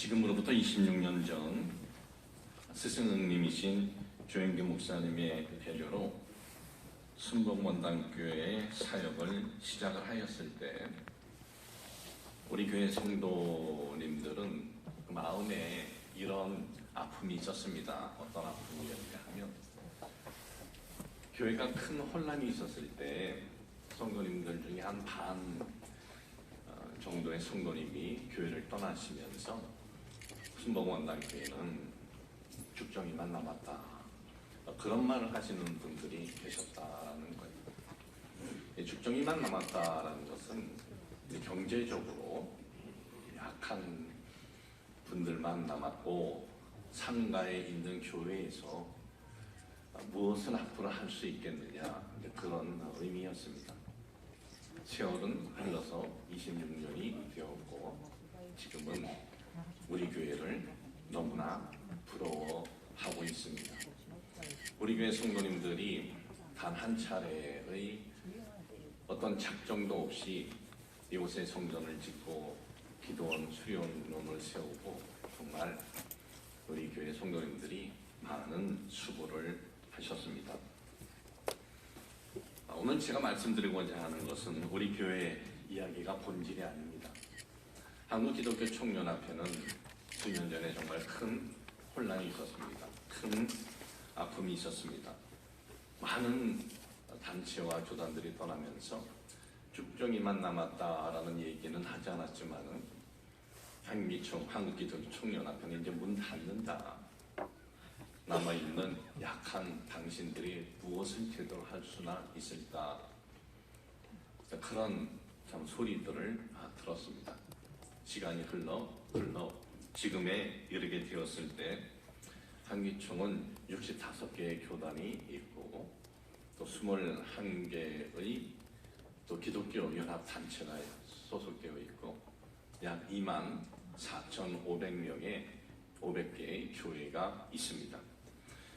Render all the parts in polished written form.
지금으로부터 26년 전 스승님이신 조영규 목사님의 배려로 순복원당교회의 사역을 시작을 하였을 때 우리 교회 성도님들은 그 마음에 이런 아픔이 있었습니다. 어떤 아픔이었냐 하면 교회가 큰 혼란이 있었을 때 성도님들 중에 한 반 정도의 성도님이 교회를 떠나시면서 순복원당교회는 죽정이만 남았다, 그런 말을 하시는 분들이 계셨다는 거예요. 죽정이만 남았다라는 것은 경제적으로 약한 분들만 남았고 상가에 있는 교회에서 무엇을 앞으로 할 수 있겠느냐, 그런 의미였습니다. 세월은 흘러서 26년이 되었고 지금은 우리 교회를 너무나 부러워하고 있습니다. 우리 교회 성도님들이 단 한 차례의 어떤 작정도 없이 이곳에 성전을 짓고 기도원, 수련원을 세우고 정말 우리 교회 성도님들이 많은 수고를 하셨습니다. 오늘 제가 말씀드리고자 하는 것은 우리 교회 이야기가 본질이 아닙니다. 한국기독교총연합회는 수년 전에 정말 큰 혼란이 있었습니다. 큰 아픔이 있었습니다. 많은 단체와 교단들이 떠나면서 죽정이만 남았다라는 얘기는 하지 않았지만은 한국기독교총연합회는 이제 문 닫는다. 남아있는 약한 당신들이 무엇을 제대로 할 수나 있을까, 그런 참 소리들을 들었습니다. 시간이 흘러 지금에 이르게 되었을 때 한기총은 65개의 교단이 있고 또 21개의 또 기독교 연합단체가 소속되어 있고 약 24,500명의 500개의 교회가 있습니다.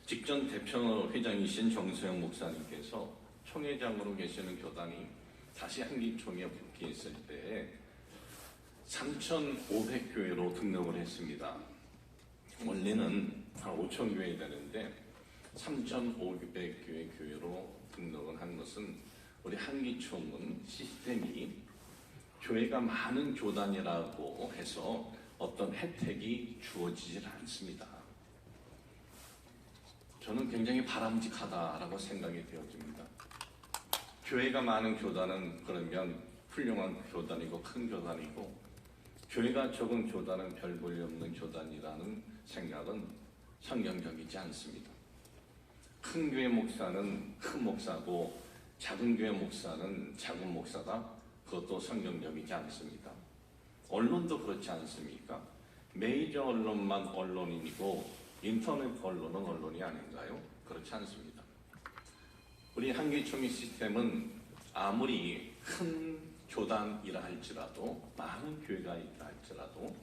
직전 대표 회장이신 정수영 목사님께서 총회장으로 계시는 교단이 다시 한기총에 복귀했을 때 3,500교회로 등록을 했습니다. 원래는 5,000교회 되는데 3,500교회 교회로 등록을 한 것은 우리 한기총은 시스템이 교회가 많은 교단이라고 해서 어떤 혜택이 주어지질 않습니다. 저는 굉장히 바람직하다라고 생각이 되어집니다. 교회가 많은 교단은 그러면 훌륭한 교단이고 큰 교단이고, 교회가 적은 교단은 별 볼일 없는 교단이라는 생각은 성경적이지 않습니다. 큰 교회 목사는 큰 목사고 작은 교회 목사는 작은 목사다, 그것도 성경적이지 않습니다. 언론도 그렇지 않습니까? 메이저 언론만 언론이고 인터넷 언론은 언론이 아닌가요? 그렇지 않습니다. 우리 한기총의 시스템은 아무리 큰 교단이라 할지라도, 많은 교회가 있다 할지라도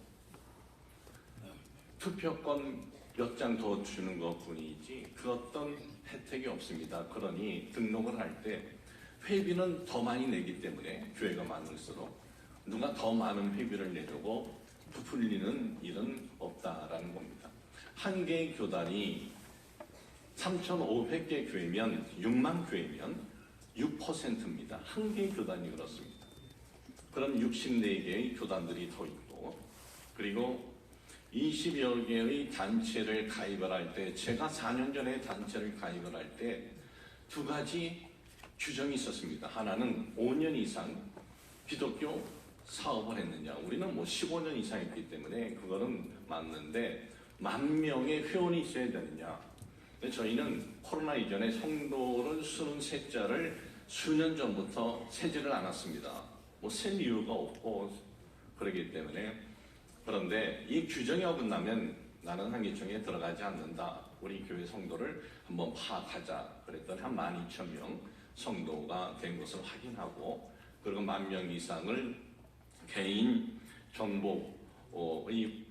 투표권 몇 장 더 주는 것 뿐이지 그 어떤 혜택이 없습니다. 그러니 등록을 할 때 회비는 더 많이 내기 때문에 교회가 많을수록 누가 더 많은 회비를 내려고 부풀리는 일은 없다라는 겁니다. 한 개의 교단이 3,500개 교회면 6만 교회면 6%입니다. 한 개의 교단이 그렇습니다. 그럼 64개의 교단들이 더 있고, 그리고 20여 개의 단체를 가입을 할 때, 제가 4년 전에 단체를 가입을 할 때 두 가지 규정이 있었습니다. 하나는 5년 이상 기독교 사업을 했느냐. 우리는 15년 이상 했기 때문에 그거는 맞는데 10,000명의 회원이 있어야 되느냐. 근데 저희는 코로나 이전에 성도를 수는 세자를 수년 전부터 세지를 않았습니다. 센 이유가 없고 그러기 때문에. 그런데 이 규정이 어긋나면 나는 한기총에 들어가지 않는다. 우리 교회 성도를 한번 파악하자. 그랬더니 한 12,000명 성도가 된 것을 확인하고, 그리고 10,000명 이상을 개인 정보의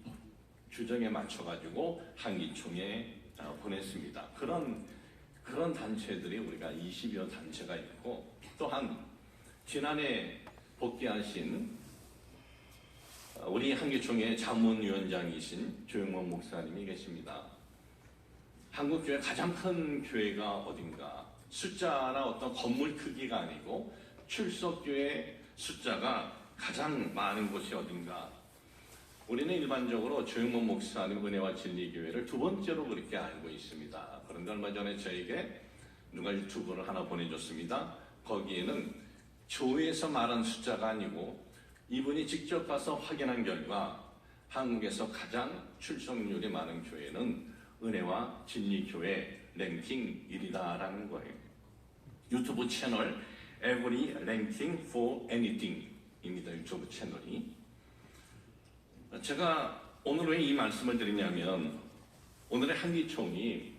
규정에 맞춰가지고 한기총에 보냈습니다. 그런 단체들이 우리가 20여 단체가 있고, 또한 지난해 복귀하신 우리 한기총회 자문위원장이신 조영원 목사님이 계십니다. 한국교회 가장 큰 교회가 어딘가? 숫자나 어떤 건물 크기가 아니고 출석교회 숫자가 가장 많은 곳이 어딘가? 우리는 일반적으로 조영원 목사님 은혜와 진리교회를 두 번째로 그렇게 알고 있습니다. 그런데 얼마 전에 저에게 누가 유튜브를 하나 보내줬습니다. 거기에는 교회에서 말한 숫자가 아니고 이분이 직접 가서 확인한 결과 한국에서 가장 출석률이 많은 교회는 은혜와 진리교회 랭킹 1위다라는 거예요. 유튜브 채널 Every Ranking for Anything입니다. 유튜브 채널이. 제가 오늘 왜 이 말씀을 드리냐면 오늘의 한기총이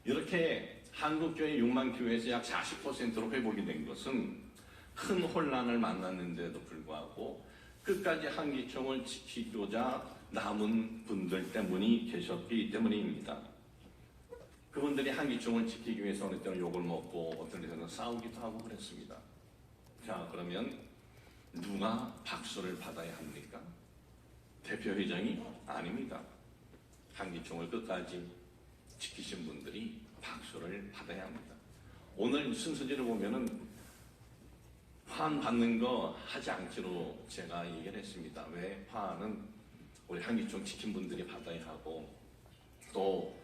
이렇게 한국교회 6만 교회에서 약 40%로 회복이 된 것은 큰 혼란을 만났는데도 불구하고 끝까지 한기총을 지키고자 남은 분들 때문이 계셨기 때문입니다. 그분들이 한기총을 지키기 위해서 어느 때는 욕을 먹고 어떤 데서는 싸우기도 하고 그랬습니다. 자, 그러면 누가 박수를 받아야 합니까? 대표회장이 아닙니다. 한기총을 끝까지 지키신 분들이 박수를 받아야 합니다. 오늘 순서지를 보면은 화환 받는 거 하지 않기로 제가 얘기를 했습니다. 왜? 화환은 우리 한기총 지킨 분들이 받아야 하고 또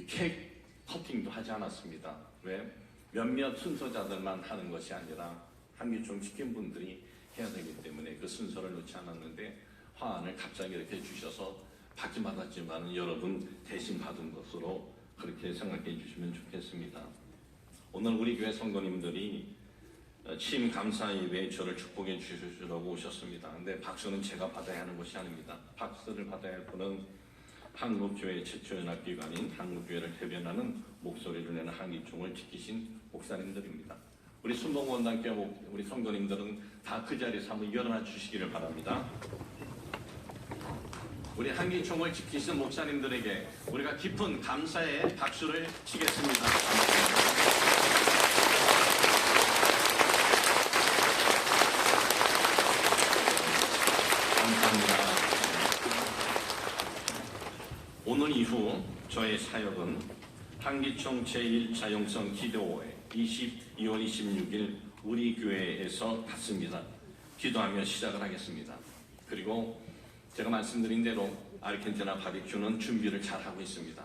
케이크 커팅도 하지 않았습니다. 왜? 몇몇 순서자들만 하는 것이 아니라 한기총 지킨 분들이 해야 되기 때문에 그 순서를 놓지 않았는데 화환을 갑자기 이렇게 주셔서 받긴 받았지만 여러분 대신 받은 것으로 그렇게 생각해 주시면 좋겠습니다. 오늘 우리 교회 성도님들이 취임 감사 예배에 저를 축복해 주시려고 오셨습니다. 근데 박수는 제가 받아야 하는 것이 아닙니다. 박수를 받아야 할 분은 한국교회 최초 연합기관인 한국교회를 대변하는 목소리를 내는 한기총을 지키신 목사님들입니다. 우리 순복원단께 우리 성도님들은 다 그 자리에서 한번 일어나 주시기를 바랍니다. 우리 한기총을 지키신 목사님들에게 우리가 깊은 감사의 박수를 치겠습니다. 감사합니다. 오늘 이후 저의 사역은 한기총 제1차 영성 기도회 2월 26일 우리 교회에서 갖습니다. 기도하며 시작을 하겠습니다. 그리고 제가 말씀드린 대로 아르헨티나 바비큐는 준비를 잘 하고 있습니다.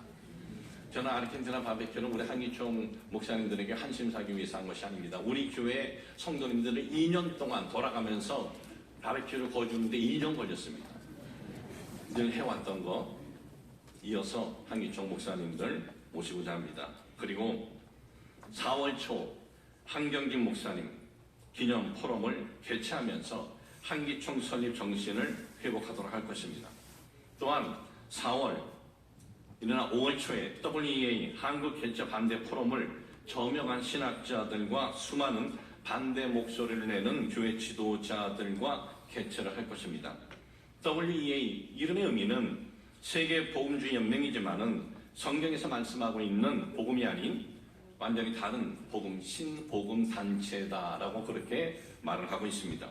저는 아르헨티나 바비큐는 우리 한기총 목사님들에게 한심 사기 위해서 한 것이 아닙니다. 우리 교회 성도님들을 2년 동안 돌아가면서 바비큐를 거주는데 2년 걸렸습니다. 늘 해왔던 거 이어서 한기총 목사님들 모시고자 합니다. 그리고 4월 초 한경진 목사님 기념 포럼을 개최하면서 한기총 설립 정신을 회복하도록 할 것입니다. 또한 4월 일어나 5월 초에 WEA 한국 개최 반대 포럼을 저명한 신학자들과 수많은 반대 목소리를 내는 교회 지도자들과 개최를 할 것입니다. WEA 이름의 의미는 세계 복음주의 연맹이지만은 성경에서 말씀하고 있는 복음이 아닌 완전히 다른 복음, 신복음 단체다라고 그렇게 말을 하고 있습니다.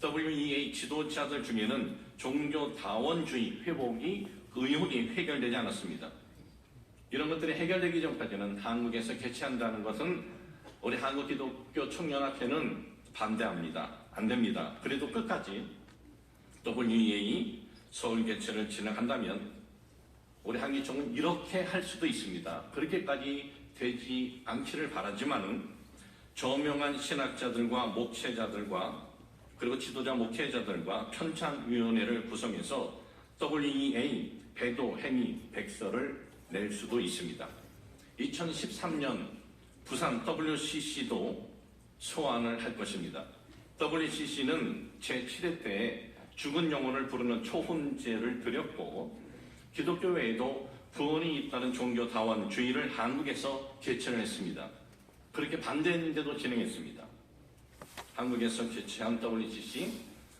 WEA 지도자들 중에는 종교다원주의 회복이 의혹이 해결되지 않았습니다. 이런 것들이 해결되기 전까지는 한국에서 개최한다는 것은 우리 한국기독교 총연합회는 반대합니다. 안 됩니다. 그래도 끝까지 WEA 서울 개최를 진행한다면 우리 한기총은 이렇게 할 수도 있습니다. 그렇게까지 되지 않기를 바라지만은 저명한 신학자들과 목회자들과 그리고 지도자 목회자들과 편찬위원회를 구성해서 WEA 배도 행위 백서를 낼 수도 있습니다. 2013년 부산 WCC도 소환을 할 것입니다. WCC는 제7회 때 죽은 영혼을 부르는 초혼제를 드렸고 기독교 외에도 구원이 있다는 종교다원주의를 한국에서 개최를 했습니다. 그렇게 반대했는데도 진행했습니다. 한국에서 개최한 WCC,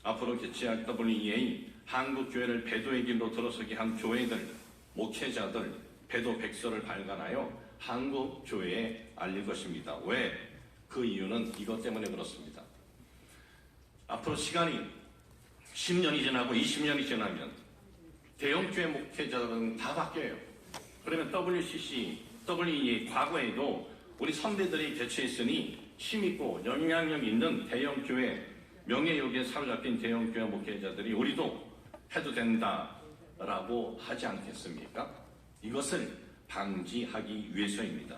앞으로 개최할 WEA, 한국교회를 배도의 길로 들어서게 한 교회들, 목회자들, 배도 백서를 발간하여 한국교회에 알릴 것입니다. 왜? 그 이유는 이것 때문에 그렇습니다. 앞으로 시간이 10년이 지나고 20년이 지나면 대형교회 목회자들은 다 바뀌어요. 그러면 WCC, WE 과거에도 우리 선배들이 개최했으니 힘있고 영향력 있는 대형교회, 명예욕에 사로잡힌 대형교회 목회자들이 우리도 해도 된다라고 하지 않겠습니까? 이것을 방지하기 위해서입니다.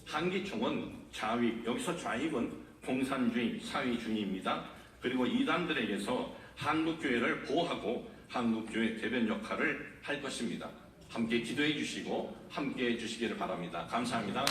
한기총은 좌익, 여기서 좌익은 공산주의, 사회주의입니다. 그리고 이단들에게서 한국교회를 보호하고 한국교회 대변 역할을 할 것입니다. 함께 기도해 주시고 함께 해 주시기를 바랍니다. 감사합니다.